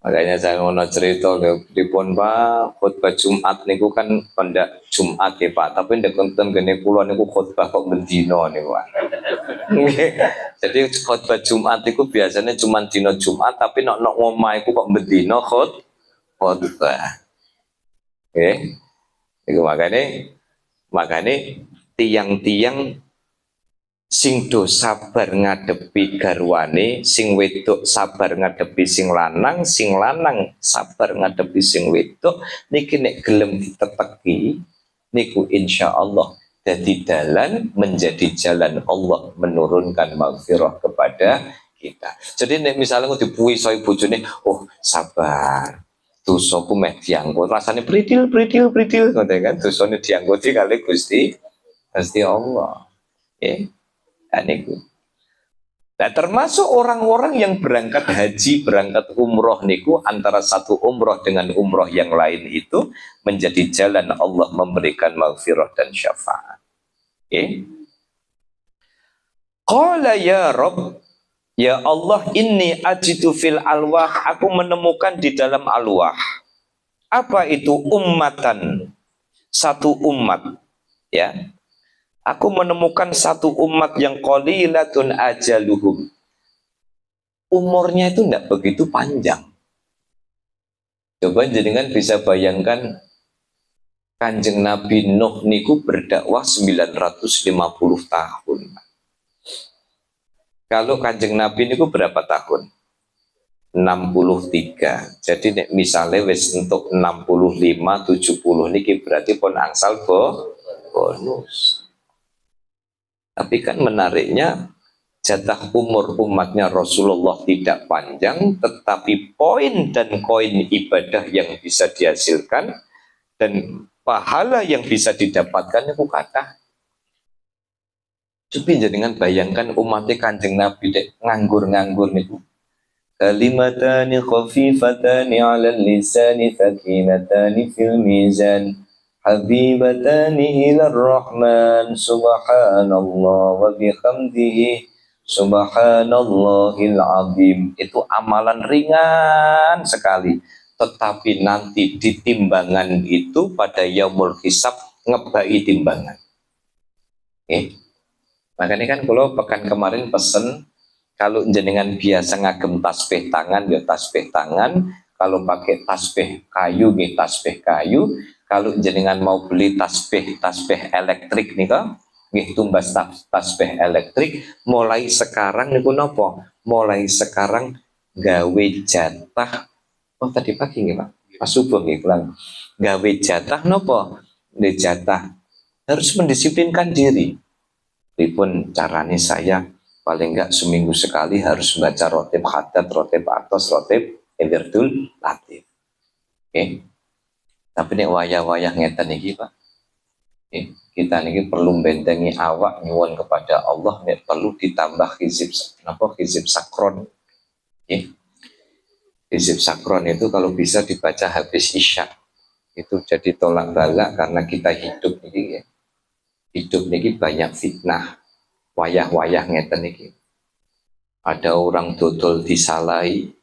Makanya saya ngono cerita pripun Pak, khutbah Jumat niku kan pendak Jumat ya Pak, tapi ndek konten gene kula niku khutbah kok bendina niku Pak. Jadi khutbah Jumat niku biasanya cuma dina Jumat, tapi nek ngomah iku kok bendina khutbah. Nggih. Iku makane tiang-tiang sing do sabar ngadepi garwane, sing wedok sabar ngadepi sing lanang sabar ngadepi sing wedok, niki nek gelem diteteki niku insyaallah dadi dalan menjadi jalan Allah menurunkan maghfirah kepada kita. Jadi nek misalnya dipuwi soy bojone, oh sabar. Dosaku meh diangkut, rasane pridil ngoten kan, dosane diangkuti kali Gusti Allah. Niku. Nah, termasuk orang-orang yang berangkat haji, berangkat umroh niku antara satu umroh dengan umroh yang lain itu menjadi jalan Allah memberikan maghfirah dan syafaat. Qala ya Rabb, ya Allah, inni ajidu fil alwah, aku menemukan di dalam alwah. Apa itu? Ummatan, satu umat, ya. Aku menemukan satu umat yang qalilatun ajaluhum. umurnya itu tidak begitu panjang. Coba jenengan bisa bayangkan Kanjeng Nabi Nuh niku berdakwah 950 tahun. Kalau Kanjeng Nabi niku berapa tahun? 63. Jadi nek misalnya wis untuk 65 70 niki berarti pun angsal bonus. Tapi kan menariknya jatah umur umatnya Rasulullah tidak panjang, tetapi poin dan koin ibadah yang bisa dihasilkan dan pahala yang bisa didapatkan itu kata. Coba jangan bayangkan umatnya Kanjeng Nabi dek nganggur-nganggur niku. Kalimatani khafifatani 'alal lisani thaqilatani fil mizan habibatani ilar rahman subhanallah wa bihamdihi subhanallahil azim. Itu amalan ringan sekali, tetapi nanti di timbangan itu pada yaumul hisab ngebai timbangan. Makanya kan kalau pekan kemarin pesen, kalau jenengan biasa ngagem tasbih tangan ya tasbih tangan, kalau pakai tasbih kayu ya tasbih kayu, kalau jenengan mau beli tasbih elektrik nih kok nggih tumbas tasbih elektrik, mulai sekarang niku nopo? Mulai sekarang gawe jatah. Oh tadi pagi nggih Pak. Pas subuh nggih pulang. Gawe jatah nopo? Nggih jatah. Harus mendisiplinkan diri. Walaupun caranya saya paling enggak seminggu sekali harus baca rotib haddad, rotib atos, rotib wirdul latif. Tapi nek wayah-wayah ngeten iki Pak. Kita ini perlu bentengi awak nyuwun kepada Allah, nek perlu ditambah hizib sakron. Hizib sakron itu kalau bisa dibaca habis isya, itu jadi tolak balak karena kita hidup ini banyak fitnah, wayah-wayah ngeten iki. Ada orang dodol disalahi,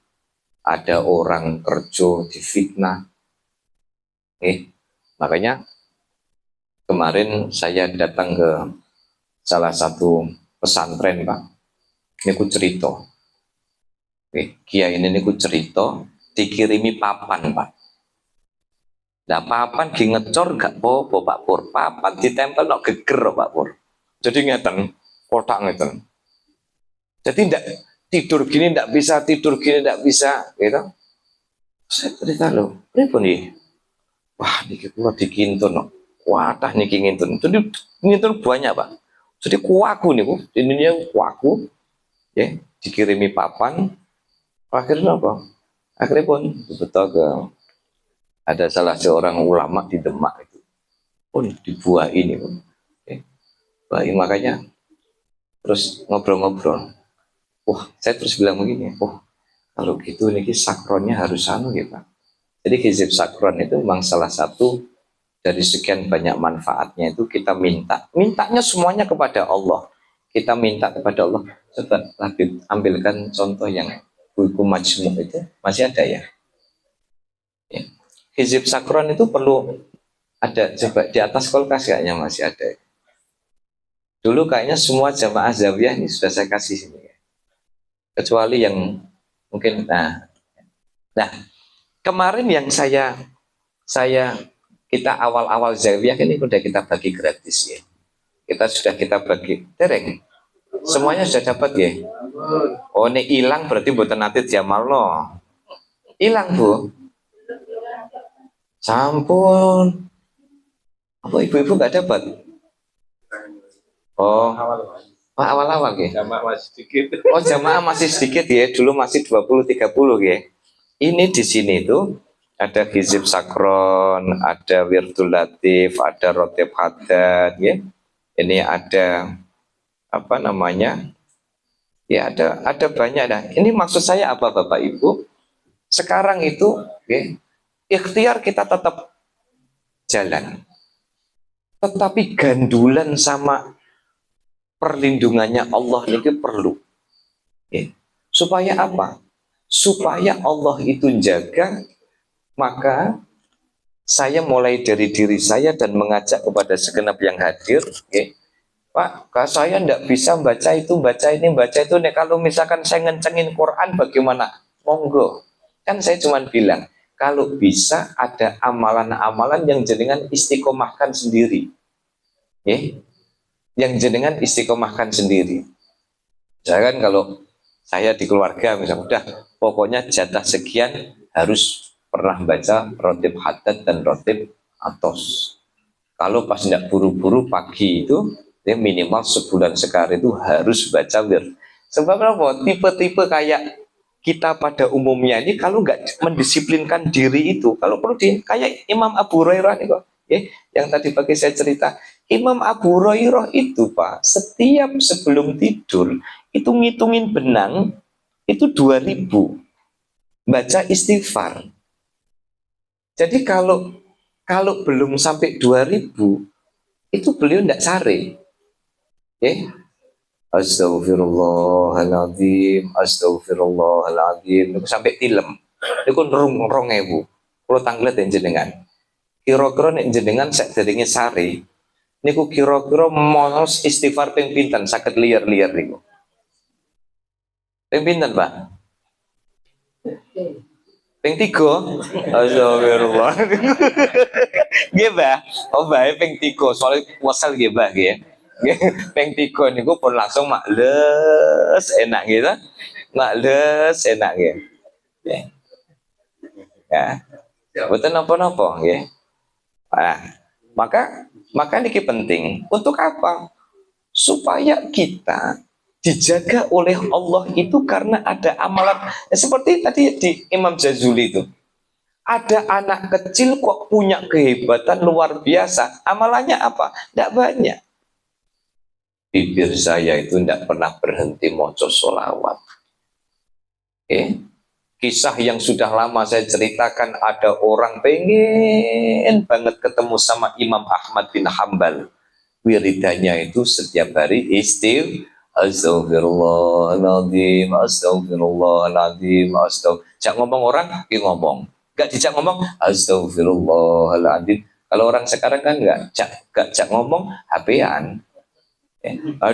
ada orang kerja difitnah. Makanya kemarin saya datang ke salah satu pesantren Pak. Ini ku cerita. Kiai ini ku cerita dikirimi papan Pak. Nah papan di ngecor gak apa-apa Pak Pur. Papan ditempel no geger Pak Pur. Jadi ngeten, kotak ngeten. Jadi ndak tidur gini ndak bisa, tidur gini ndak bisa, gitu. Saya cerita loh, pripun nggih? Wah niki kula dikintun no. Wadah niki ngintun. Jadi ngintun banyak Pak. Jadi kuaku niku, ininya kuaku, ya dikirimi papan. Akhirnya apa? Akhirnya pun betul ke ada salah seorang ulama di Demak itu pun dibuat ini pun. Baik makanya terus ngobrol-ngobrol. Wah saya terus bilang begini. Kalau gitu niki sakronnya harus anu ya Pak. Jadi hizib sakron itu memang salah satu dari sekian banyak manfaatnya itu kita mintanya semuanya kepada Allah. Kita minta kepada Allah. Coba ambilkan contoh yang buku majmu itu masih ada ya. Hizib sakron itu perlu ada, coba di atas kulkas kayaknya masih ada. Dulu kayaknya semua jamaah zawiyah ini sudah saya kasih sini ya. Kecuali yang mungkin nah kemarin yang kita awal-awal zawiyah ini sudah kita bagi gratis ya. Kita bagi dereng. Semuanya sudah dapat ya. Oh ini hilang berarti buatan nanti jamal loh. Hilang Bu. Sampun. Apa ibu-ibu nggak dapat? Oh awal-awal ya. Jamaah masih sedikit. Oh jamaah masih sedikit ya. Dulu masih 20-30 ya. Ini di sini tuh ada hizib sakron, ada wirdul latif, ada rotib haddad ya. Ini ada apa namanya? Ya ada banyak dah. Ini maksud saya apa Bapak Ibu? Sekarang itu ya, ikhtiar kita tetap jalan. Tetapi gandulan sama perlindungannya Allah ini perlu. Ya. Supaya apa? Supaya Allah itu jaga, maka saya mulai dari diri saya dan mengajak kepada segenap yang hadir, ya, Pak, saya ndak bisa baca itu, baca ini, baca itu. Nih, kalau misalkan saya ngencengin Quran bagaimana? Monggo. Kan saya cuma bilang, kalau bisa ada amalan-amalan yang jenengan istiqomahkan sendiri. Ya, yang jenengan istiqomahkan sendiri. Jangan kalau saya di keluarga misalnya, udah pokoknya jatah sekian harus pernah baca rotib haddad dan rotib atos. Kalau pas tidak buru-buru pagi itu, dia minimal sebulan sekali itu harus baca wir. Sebab apa? Tipe-tipe kayak kita pada umumnya ini kalau nggak mendisiplinkan diri itu, kalau perlu kayak Imam Abu Hurairah nih kok, yang tadi pagi saya cerita, Imam Abu Hurairah itu Pak, setiap sebelum tidur itu ngitungin benang itu 2000 baca istighfar. Jadi kalau kalau belum sampai 2000 itu beliau tidak sare. Astagfirullahaladzim, astagfirullahaladzim. Itu sampai tilem. Itu rong ewu. Kalau tanglet yang jenengan. Kira-kira nek jenengan sak derenge sare. Niku kira-kira monos istighfar ping pinten saged liar-liar niku. Ping pinten, Pak? Ping 3. Astagfirullah. Nggih, Mbah. Oh, Mbah ping 3 soalnya wasal nggih, Mbah nggih. Ping 3 niku pun langsung makles enak gitu. Makles enak nggih. Ya. Betul napa-napa nggih. Nah, maka niki penting. Untuk apa? Supaya kita dijaga oleh Allah itu karena ada amalan seperti tadi di Imam Jazuli itu. Ada anak kecil kok punya kehebatan luar biasa. Amalannya apa? Tidak banyak. Bibir saya itu tidak pernah berhenti moco sholawat. Kisah yang sudah lama saya ceritakan, ada orang pengen banget ketemu sama Imam Ahmad bin Hambal. Wiridanya itu setiap hari Astagfirullahaladzim, astagfirullahaladzim, astagfirullah. Ngomong orang, dia ngomong. Gak dijak ngomong, astagfirullahaladzim. Kalau orang sekarang kan gak ngomong, HP-an.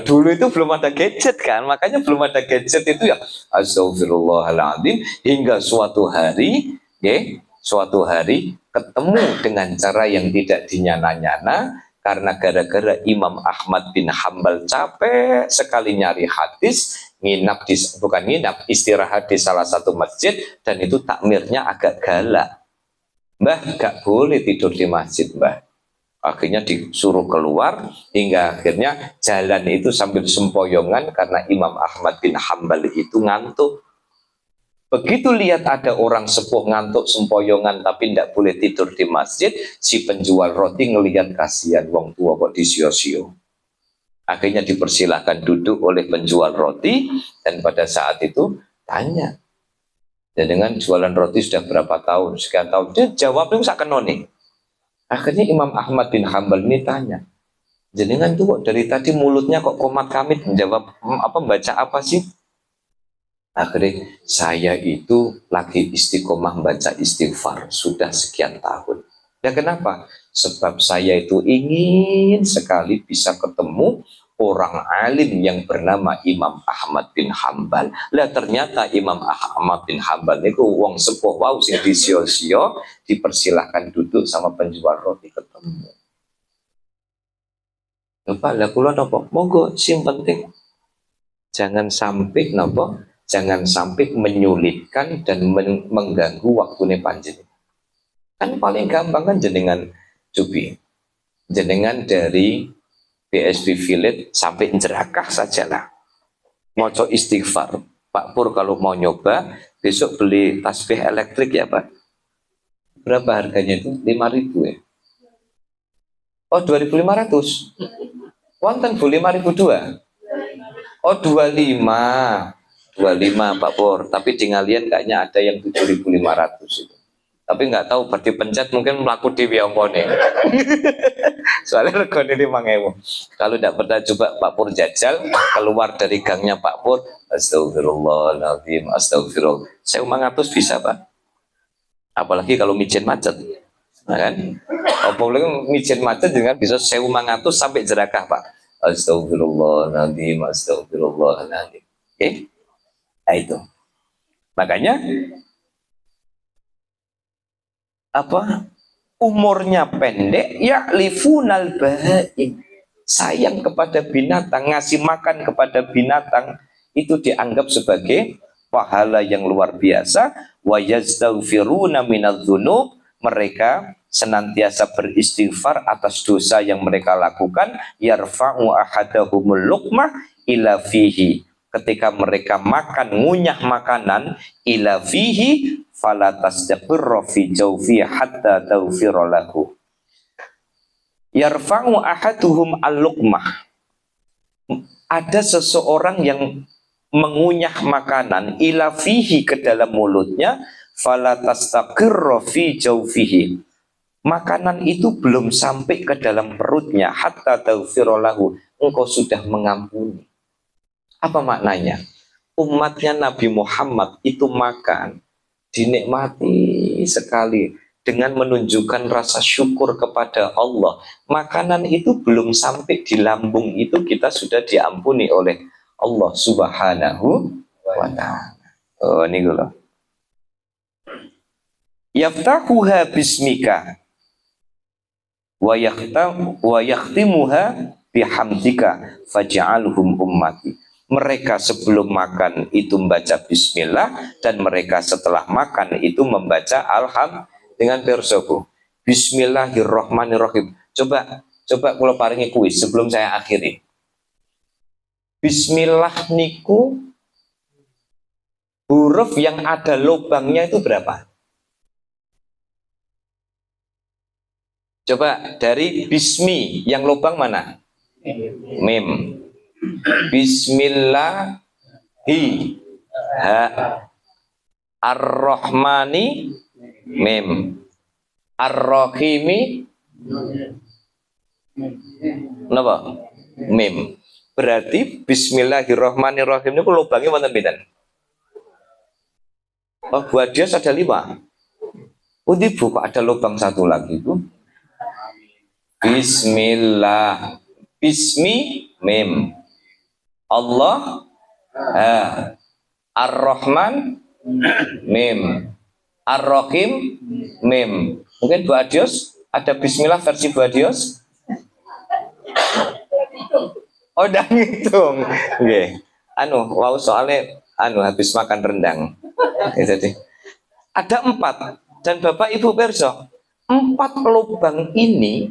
Dulu itu belum ada gadget kan, makanya belum ada gadget itu ya astagfirullahaladzim, hingga suatu hari ketemu dengan cara yang tidak dinyana-nyana, karena gara-gara Imam Ahmad bin Hambal capek sekali nyari hadis, istirahat di salah satu masjid, dan itu takmirnya agak galak. Mbah, gak boleh tidur di masjid, Mbah. Akhirnya disuruh keluar, hingga akhirnya jalan itu sambil sempoyongan karena Imam Ahmad bin Hambal itu ngantuk. Begitu lihat ada orang sepuh ngantuk sempoyongan tapi tidak boleh tidur di masjid, si penjual roti ngelihat kasihan wong tua kok disio-sio. Akhirnya dipersilahkan duduk oleh penjual roti, dan pada saat itu tanya, dan dengan jualan roti sudah berapa tahun, sekian tahun, dia jawabnya sakit noni. Akhirnya Imam Ahmad bin Hambal ini tanya, jenengan tuh kok dari tadi mulutnya kok komat kamit menjawab baca apa sih? Akhirnya saya itu lagi istiqomah baca istighfar sudah sekian tahun. Ya kenapa? Sebab saya itu ingin sekali bisa ketemu orang alim yang bernama Imam Ahmad bin Hambal. Lah ternyata Imam Ahmad bin Hambal itu wong sepuh wau sing disio-sio dipersilahkan duduk sama penjual roti ketemu. Bapak lah kula napa? Monggo sing penting jangan sampai napa? Jangan sampai menyulitkan dan mengganggu waktunya panjenengan. Kan paling gampang kan jenengan cobi. Jenengan dari BSB Village sampai Jerakah sajalah. Moco istighfar. Pak Pur kalau mau nyoba, besok beli tasbih elektrik ya Pak. Berapa harganya itu? 5.000 ya? Oh 2.500. Wonten Bu 5.002. Oh 25 Pak Pur. Tapi di ngalian kayaknya ada yang 7.500 itu. Tapi nggak tahu berarti pencet mungkin melaku di Wiongkone. Soalnya regone 5.000. Kalau tidak pernah coba Pak Pur jajal, keluar dari gangnya Pak Pur, astagfirullahaladzim, astagfirullah. 1.500 bisa Pak. Apalagi kalau micin macet, nah, kan? Apalagi micin macet dengan bisa 1.500 sampai Jerakah Pak. Astagfirullahaladzim, astagfirullahaladzim. Oke, nah itu. Makanya apa? Umurnya pendek, ya lifunal bahaim. Sayang kepada binatang, ngasih makan kepada binatang itu dianggap sebagai pahala yang luar biasa. Wa yastaghfiruna minadz-dzunub, mereka senantiasa beristighfar atas dosa yang mereka lakukan. Yarfa'u ahadahumul luqmah ila fihi, ketika mereka makan ngunyah makanan ila fihi fala tasdaqirra fi jawfi hatta taghfira lahu. Yarfa'u ahaduhum al-luqmah, ada seseorang yang mengunyah makanan ila fihi, ke dalam mulutnya, fala tastaqirra fi jawfihi, makanan itu belum sampai ke dalam perutnya, hatta taghfira lahu, engkau sudah mengampuni. Apa maknanya? Umatnya Nabi Muhammad itu makan dinikmati sekali dengan menunjukkan rasa syukur kepada Allah. Makanan itu belum sampai di lambung itu kita sudah diampuni oleh Allah Subhanahu wa ta'ala. Oh, ini loh. Yaftahuha bismika wa yakhtimuha bihamdika faj'alhum ummati. Mereka sebelum makan itu membaca bismillah, dan mereka setelah makan itu membaca alhamdulillah dengan persoku. Bismillahirrahmanirrahim. Coba kalau paringi kuis sebelum saya akhiri. Bismillah niku huruf yang ada lubangnya itu berapa? Coba dari bismi yang lubang mana? Mim. Bismillahi ha, ar-rahmani mim, ar-rahimi napa? Mim. Berarti bismillahirrahmanirrahim ini lubangnya wonten pinten? Oh, buat dia ada 5. Undi buku ada lubang satu lagi itu. Bismillah, bismi mim, Allah Ar-Rahman mim, Ar-Rahim mim. Mungkin Bu Adios ada bismillah versi Bu Adios? Oh, udah ngitung. Nggih. Wow, soalnya habis makan rendang. Jadi ada 4, dan Bapak Ibu perso, 4 lubang ini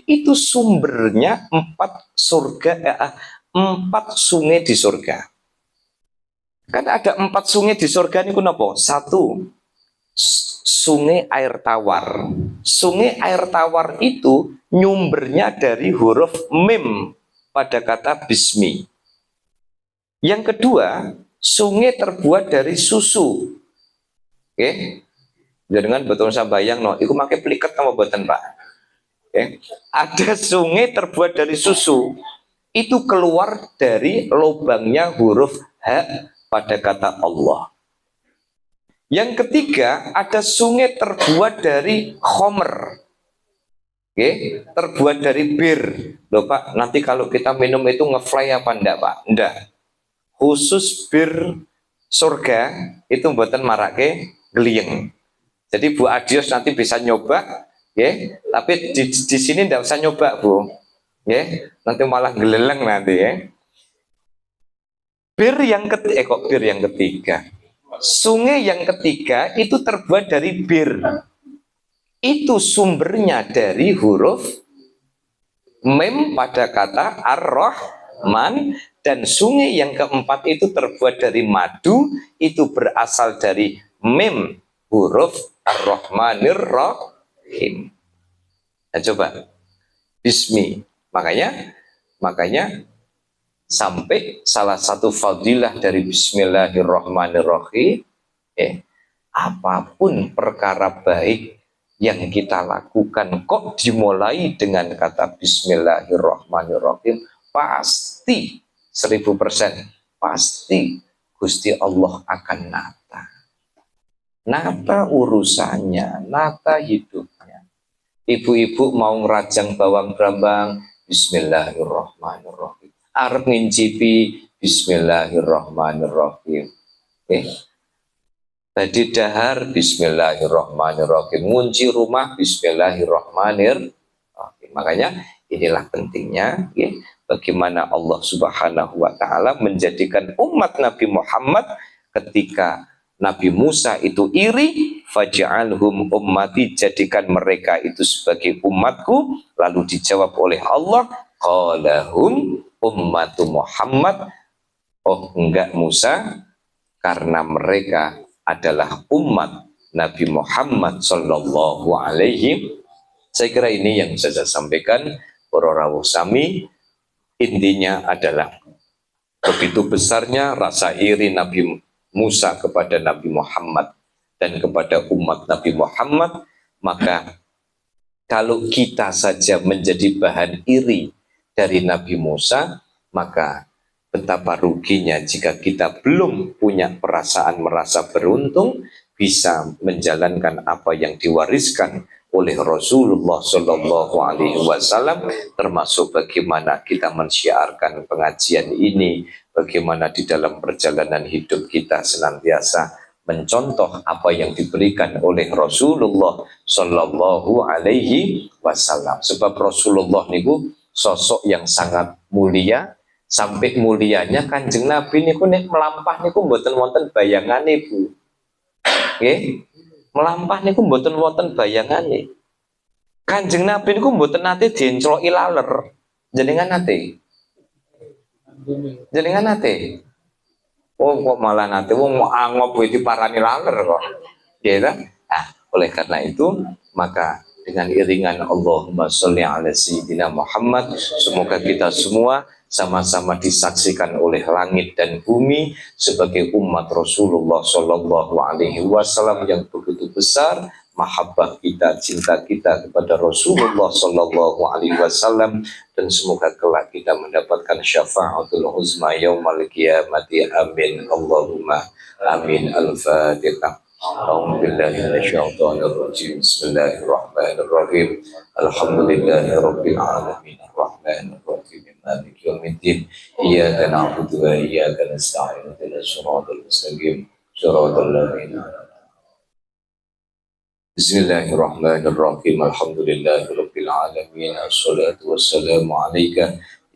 itu sumbernya 4 surga, 4 sungai di surga. Kan ada 4 sungai di surga ini kenapa? 1, sungai air tawar. Sungai air tawar itu nyumbernya dari huruf mim pada kata bismi. Yang kedua, sungai terbuat dari susu. Oke. Jangan betul saya bayang no, iku make pliket sama boten Pak. Oke. Ada sungai terbuat dari susu, itu keluar dari lubangnya huruf ha pada kata Allah. Yang ketiga, ada sungai terbuat dari khomer. Oke, terbuat dari bir. Loh Pak, nanti kalau kita minum itu ngefly apa enggak Pak? Enggak. Khusus bir surga itu buatan marake gliyeng. Jadi Bu Adios nanti bisa nyoba, ya. Tapi di sini tidak usah nyoba Bu, ya. Nanti malah geleleng nanti, ya. Bir yang ketiga, sungai yang ketiga itu terbuat dari bir. Itu sumbernya dari huruf mim pada kata ar-Rahman, dan sungai yang keempat itu terbuat dari madu, itu berasal dari mim huruf ar-Rahmanir-Rahim. Nah, coba bismi. Makanya sampai salah satu fadilah dari bismillahirrahmanirrahim, apapun perkara baik yang kita lakukan kok dimulai dengan kata bismillahirrahmanirrahim, pasti 1000% pasti Gusti Allah akan nata urusannya, nata hidupnya. Ibu-ibu mau ngerajang bawang brambang, Bismillahirrahmanirrahim. Arep ngincipi Bismillahirrahmanirrahim. Tadi dahar Bismillahirrahmanirrahim. Ngunci rumah Bismillahirrahmanirrahim. Makanya inilah pentingnya bagaimana Allah Subhanahu wa taala menjadikan umat Nabi Muhammad ketika Nabi Musa itu iri, faj'alhum ummati, jadikan mereka itu sebagai umatku. Lalu dijawab oleh Allah, qalahum ummatu Muhammad. Oh enggak Musa, karena mereka adalah umat Nabi Muhammad sallallahu alaihi. Saya kira ini yang bisa saya sampaikan para rawuh sami. Intinya adalah begitu besarnya rasa iri Nabi Musa kepada Nabi Muhammad dan kepada umat Nabi Muhammad, maka kalau kita saja menjadi bahan iri dari Nabi Musa, maka betapa ruginya jika kita belum punya perasaan merasa beruntung bisa menjalankan apa yang diwariskan oleh Rasulullah Shallallahu Alaihi Wasallam, termasuk bagaimana kita mensyiarkan pengajian ini, bagaimana di dalam perjalanan hidup kita senantiasa mencontoh apa yang diberikan oleh Rasulullah Shallallahu Alaihi Wasallam. Sebab Rasulullah niku sosok yang sangat mulia, sampai mulianya Kanjeng Nabi niku nek melampah niku mboten wonten bayangane, Bu. Nggih. Melampah niku mboten wonten bayangane. Kanjeng Nabi niku mboten nate diencloki laler. Jenengan nate? Jenengan nate? Oh kok malah nate wong mau angop iki diparani laler kok. Ya kan? Nah, oleh karena itu maka dengan iringan Allahumma sholli ala sayyidina Muhammad, semoga kita semua sama-sama disaksikan oleh langit dan bumi sebagai umat Rasulullah Shallallahu Alaihi Wasallam yang begitu besar mahabbah kita, cinta kita kepada Rasulullah Shallallahu Alaihi Wasallam, dan semoga kelak kita mendapatkan syafaatul uzma yaumal qiyamati. Amin Allahumma amin. Al-Fatihah. أعوذ بالله من الشيطان الرجيم. بسم الله الرحمن الرحيم. الحمد لله رب العالمين الرحمن الرحيم مالك يوم الدين. إياك نعبد وإياك نستعين اهدنا الصراط المستقيم صراط الذين بسم الله الرحمن الرحيم. الحمد لله رب العالمين. الصلاة والسلام عليك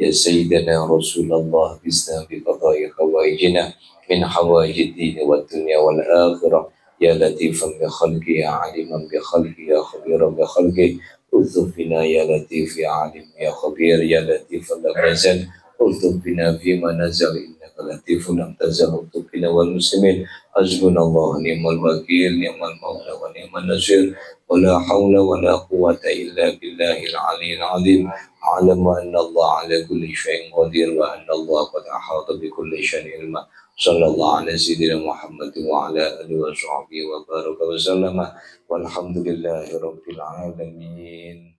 يا سيدنا رسول الله بسنا بقضاء حوائجنا من حوائج الدين والدنيا والآخرة. يا لطيفا بخلقه يا عليما بخلقه يا خبيرا بخلقه. الطف بنا يا لطيف يا عليم يا خبير يا لطيف لم يزل. الطف بنا فيما نزل انك لطيف لم تزل. الطف بنا والمسلمين. حسبنا الله نعم الوكيل نعم المولى ونعم النصير. ولا حول ولا قوة إلا بالله العلي العظيم. أعلم أن الله على كل شيء قدير وأن الله قد أحاط بكل شيء علما. صلى الله على سيدنا محمد وعلى آله وصحبه وبارك وسلم والحمد لله رب العالمين.